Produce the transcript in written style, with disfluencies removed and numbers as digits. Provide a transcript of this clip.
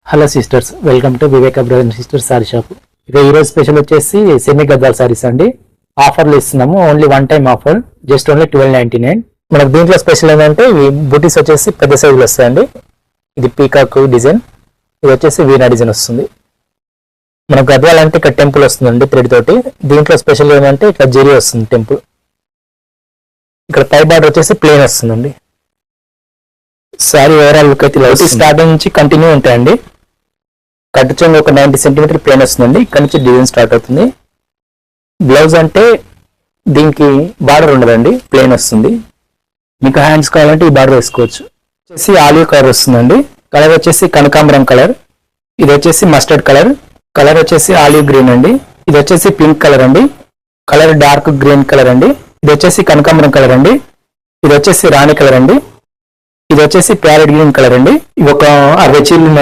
Hello sisters, welcome to Viveka brother and sisters sari shop. ఇక ఈరోజు special వచ్చేసి సెమీ గద్వాల్ సారీస్ అండి. ఆఫర్లు ఇస్తున్నాము, only one time offer, just only 1299. మనకు దీంట్లో స్పెషల్ ఏంటంటే బూటీస్ వచ్చేసి పెద్ద సైజులు వస్తాయండి. ఇది పీకాక్ డిజైన్, ఇది వచ్చేసి వీణా డిజైన్ వస్తుంది. మనకు గద్వాల్ అంటే ఇక్కడ టెంపుల్ వస్తుందండి థ్రెడ్ తోటి. దీంట్లో స్పెషల్ ఏంటంటే ఇక్కడ జెరీ వస్తుంది టెంపుల్. ఇక్కడ పై బార్డర్ వచ్చేసి ప్లేన్ వస్తుందండి. సారీ ఓవరాల్ లుక్ అయితే స్టార్టింగ్ నుంచి కంటిన్యూ ఉంటాయండి. కట్ చెంగు ఒక 90 సెంటీమీటర్ ప్లేన్ వస్తుందండి. ఇక్కడ నుంచి డిజైన్ స్టార్ట్ అవుతుంది. బ్లౌజ్ అంటే దీనికి బార్డర్ ఉండదండి, ప్లేన్ వస్తుంది. మీకు హ్యాండ్స్ కావాలంటే ఈ బార్డర్ వేసుకోవచ్చు. వచ్చేసి ఆలివ్ కలర్ వస్తుందండి. కలర్ వచ్చేసి కనకాంబరం కలర్, ఇది వచ్చేసి మస్టర్డ్ కలర్, కలర్ వచ్చేసి ఆలివ్ గ్రీన్ అండి, ఇది వచ్చేసి పింక్ కలర్ అండి, కలర్ డార్క్ గ్రీన్ కలర్ అండి, ఇది వచ్చేసి కనకాంబరం కలర్ అండి, ఇది వచ్చేసి రాణి కలర్ అండి, ఇది వచ్చేసి ప్యారెట్ గ్రీన్ కలర్ అండి. ఇవి ఒక 60 చీరలు